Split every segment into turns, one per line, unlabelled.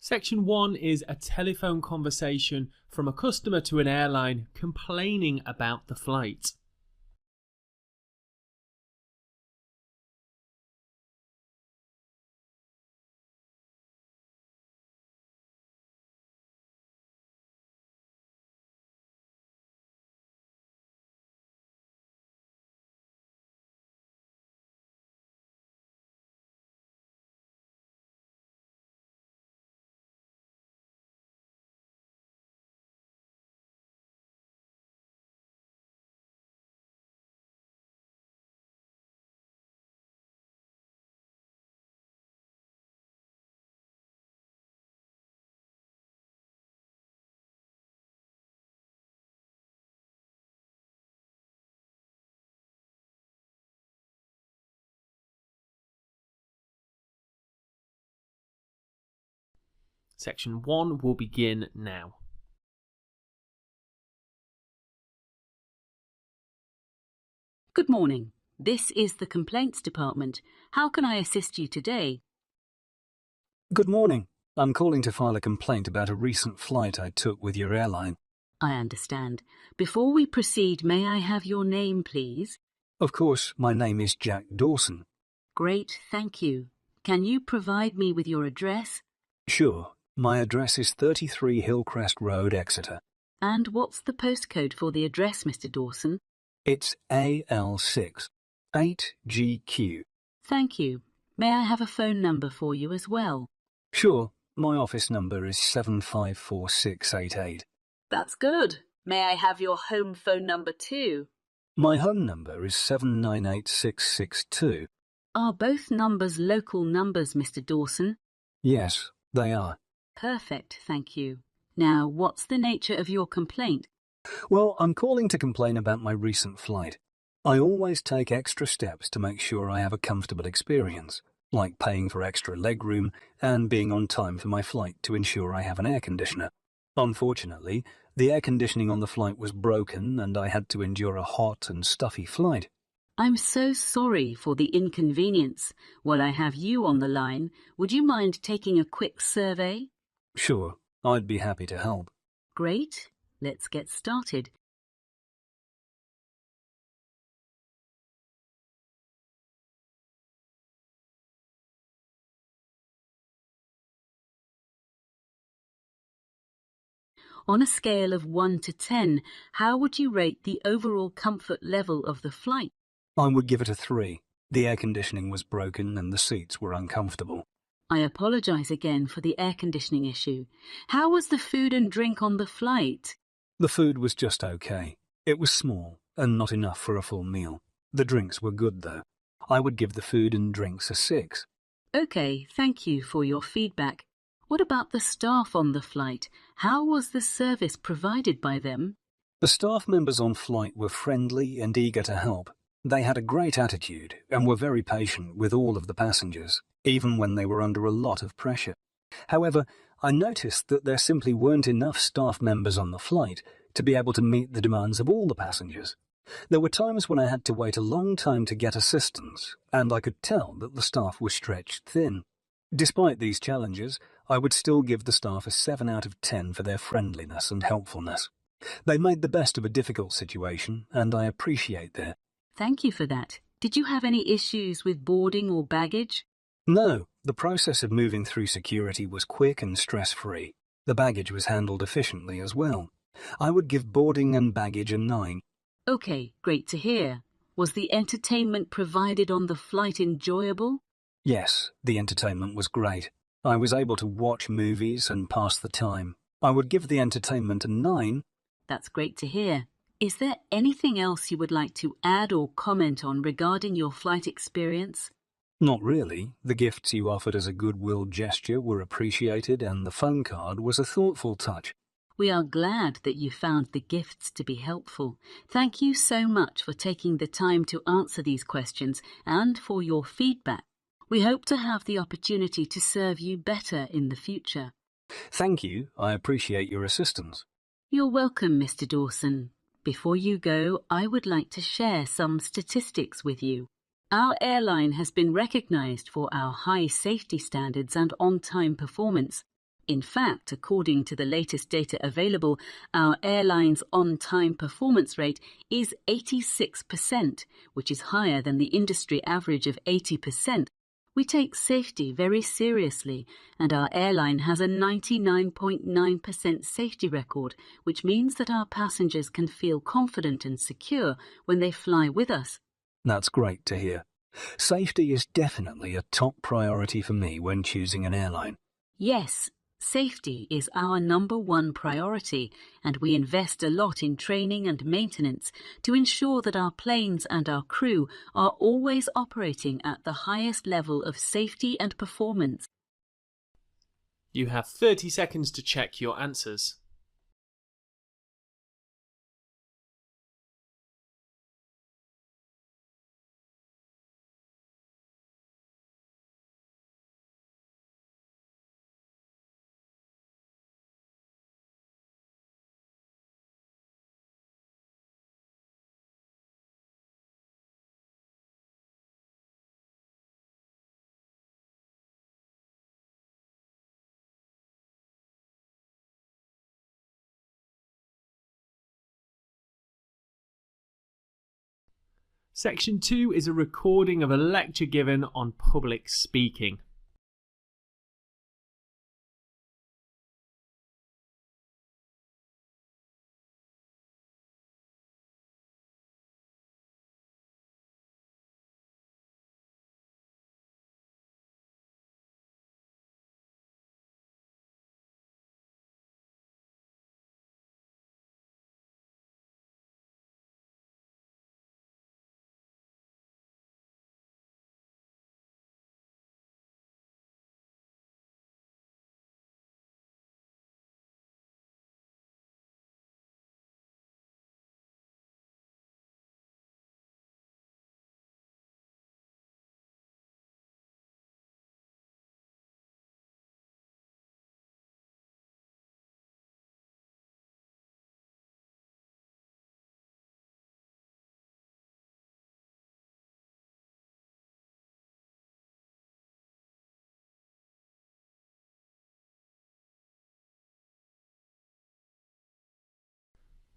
Section 1 is a telephone conversation from a customer to an airline complaining about the flight. Section 1 will begin now.
Good morning. This is the Complaints Department. How can I assist you today?
Good morning. I'm calling to file a complaint about a recent flight I took with your airline.
I understand. Before we proceed, may I have your name, please?
Of course, my name is Jack Dawson.
Great, thank you. Can you provide me with your address?
Sure. My address is 33 Hillcrest Road, Exeter.
And what's the postcode for the address, Mr. Dawson?
It's AL6 8GQ.
Thank you. May I have a phone number for you as well?
Sure. My office number is 754688.
That's good. May I have your home phone number too?
My home number is 798662.
Are both numbers local numbers, Mr. Dawson?
Yes, they are.
Perfect, thank you. Now, what's the nature of your complaint?
Well, I'm calling to complain about my recent flight. I always take extra steps to make sure I have a comfortable experience, like paying for extra legroom and being on time for my flight to ensure I have an air conditioner. Unfortunately, the air conditioning on the flight was broken and I had to endure a hot and stuffy flight.
I'm so sorry for the inconvenience. While I have you on the line, would you mind taking a quick survey?
Sure, I'd be happy to help.
Great. Let's get started. On a scale of 1 to 10, how would you rate the overall comfort level of the flight?
I would give it a 3. The air conditioning was broken and the seats were uncomfortable.
I apologize again for the air conditioning issue. How was the food and drink on the flight?
The food was just okay. It was small and not enough for a full meal. The drinks were good, though. I would give the food and drinks a 6.
Okay, thank you for your feedback. What about the staff on the flight? How was the service provided by them?
The staff members on flight were friendly and eager to help. They had a great attitude and were very patient with all of the passengers, even when they were under a lot of pressure. However, I noticed that there simply weren't enough staff members on the flight to be able to meet the demands of all the passengers. There were times when I had to wait a long time to get assistance, and I could tell that the staff was stretched thin. Despite these challenges, I would still give the staff a 7 out of 10 for their friendliness and helpfulness. They made the best of a difficult situation, and I appreciate that.
Thank you for that. Did you have any issues with boarding or baggage?
No, the process of moving through security was quick and stress-free. The baggage was handled efficiently as well. I would give boarding and baggage a 9.
Okay, great to hear. Was the entertainment provided on the flight enjoyable?
Yes, the entertainment was great. I was able to watch movies and pass the time. I would give the entertainment a 9.
That's great to hear. Is there anything else you would like to add or comment on regarding your flight experience?
Not really. The gifts you offered as a goodwill gesture were appreciated, and the phone card was a thoughtful touch.
We are glad that you found the gifts to be helpful. Thank you so much for taking the time to answer these questions and for your feedback. We hope to have the opportunity to serve you better in the future.
Thank you. I appreciate your assistance.
You're welcome, Mr. Dawson. Before you go, I would like to share some statistics with you. Our airline has been recognized for our high safety standards and on-time performance. In fact, according to the latest data available, our airline's on-time performance rate is 86%, which is higher than the industry average of 80%. We take safety very seriously, and our airline has a 99.9% safety record, which means that our passengers can feel confident and secure when they fly with us.
That's great to hear. Safety is definitely a top priority for me when choosing an airline.
Yes, safety is our #1 priority, and we invest a lot in training and maintenance to ensure that our planes and our crew are always operating at the highest level of safety and performance.
You have 30 seconds to check your answers. Section 2 is a recording of a lecture given on public speaking.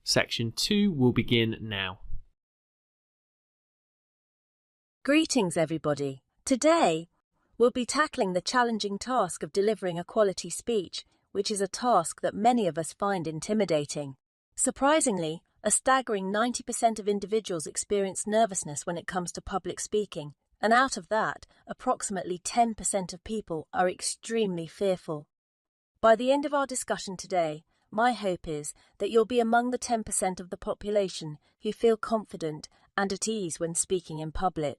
Section 2 will begin now.
Greetings, everybody. Today, we'll be tackling the challenging task of delivering a quality speech, which is a task that many of us find intimidating. Surprisingly, a staggering 90% of individuals experience nervousness when it comes to public speaking, and out of that, approximately 10% of people are extremely fearful. By the end of our discussion today, my hope is that you'll be among the 10% of the population who feel confident and at ease when speaking in public.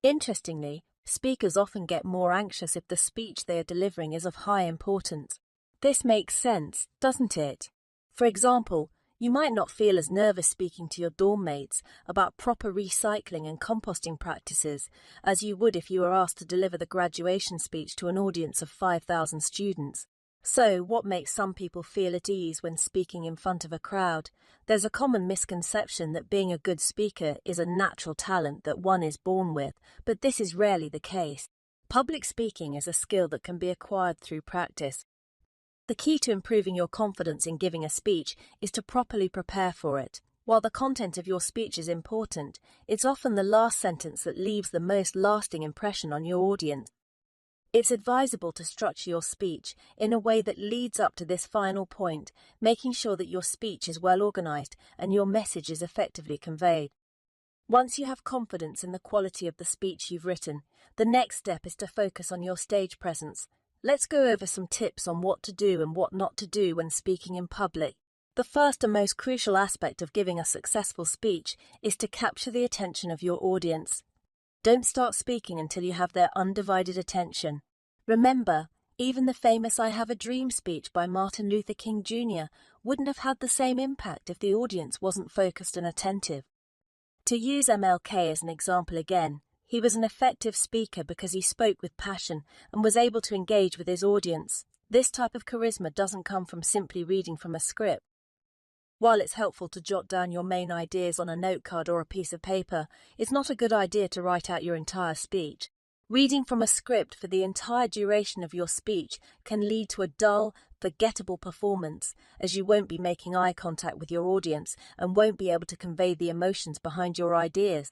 Interestingly, speakers often get more anxious if the speech they are delivering is of high importance. This makes sense, doesn't it? For example, you might not feel as nervous speaking to your dorm mates about proper recycling and composting practices as you would if you were asked to deliver the graduation speech to an audience of 5,000 students. So, what makes some people feel at ease when speaking in front of a crowd? There's a common misconception that being a good speaker is a natural talent that one is born with, but this is rarely the case. Public speaking is a skill that can be acquired through practice. The key to improving your confidence in giving a speech is to properly prepare for it. While the content of your speech is important, it's often the last sentence that leaves the most lasting impression on your audience. It's advisable to structure your speech in a way that leads up to this final point, making sure that your speech is well organized and your message is effectively conveyed. Once you have confidence in the quality of the speech you've written, the next step is to focus on your stage presence. Let's go over some tips on what to do and what not to do when speaking in public. The first and most crucial aspect of giving a successful speech is to capture the attention of your audience. Don't start speaking until you have their undivided attention. Remember, even the famous I Have a Dream speech by Martin Luther King Jr. wouldn't have had the same impact if the audience wasn't focused and attentive. To use MLK as an example again, he was an effective speaker because he spoke with passion and was able to engage with his audience. This type of charisma doesn't come from simply reading from a script. While it's helpful to jot down your main ideas on a note card or a piece of paper, it's not a good idea to write out your entire speech. Reading from a script for the entire duration of your speech can lead to a dull, forgettable performance, as you won't be making eye contact with your audience and won't be able to convey the emotions behind your ideas.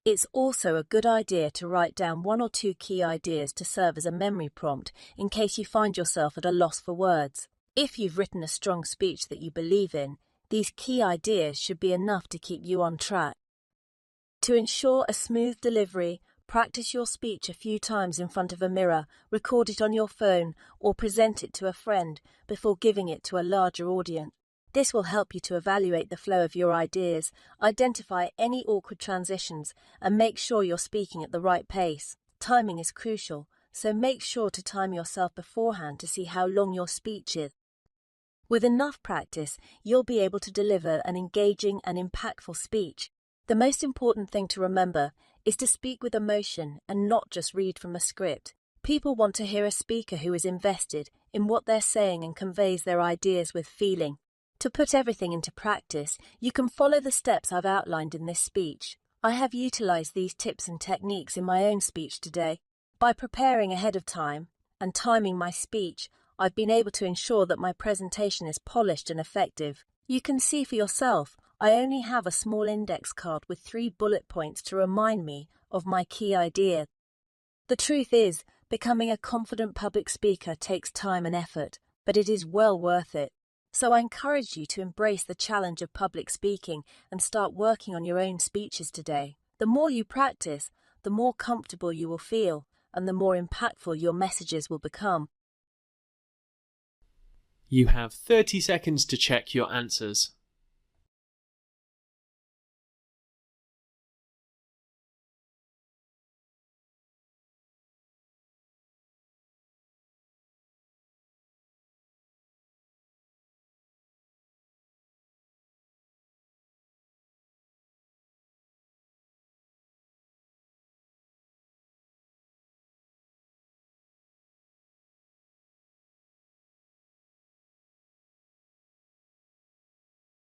It's also a good idea to write down 1 or 2 key ideas to serve as a memory prompt in case you find yourself at a loss for words. If you've written a strong speech that you believe in, these key ideas should be enough to keep you on track. To ensure a smooth delivery, practice your speech a few times in front of a mirror, record it on your phone, or present it to a friend before giving it to a larger audience. This will help you to evaluate the flow of your ideas, identify any awkward transitions, and make sure you're speaking at the right pace. Timing is crucial, so make sure to time yourself beforehand to see how long your speech is. With enough practice, you'll be able to deliver an engaging and impactful speech. The most important thing to remember is to speak with emotion and not just read from a script. People want to hear a speaker who is invested in what they're saying and conveys their ideas with feeling. To put everything into practice, you can follow the steps I've outlined in this speech. I have utilized these tips and techniques in my own speech today. By preparing ahead of time and timing my speech, I've been able to ensure that my presentation is polished and effective. You can see for yourself, I only have a small index card with 3 bullet points to remind me of my key idea. The truth is, becoming a confident public speaker takes time and effort, but it is well worth it. So I encourage you to embrace the challenge of public speaking and start working on your own speeches today. The more you practice, the more comfortable you will feel, and the more impactful your messages will become.
You have 30 seconds to check your answers.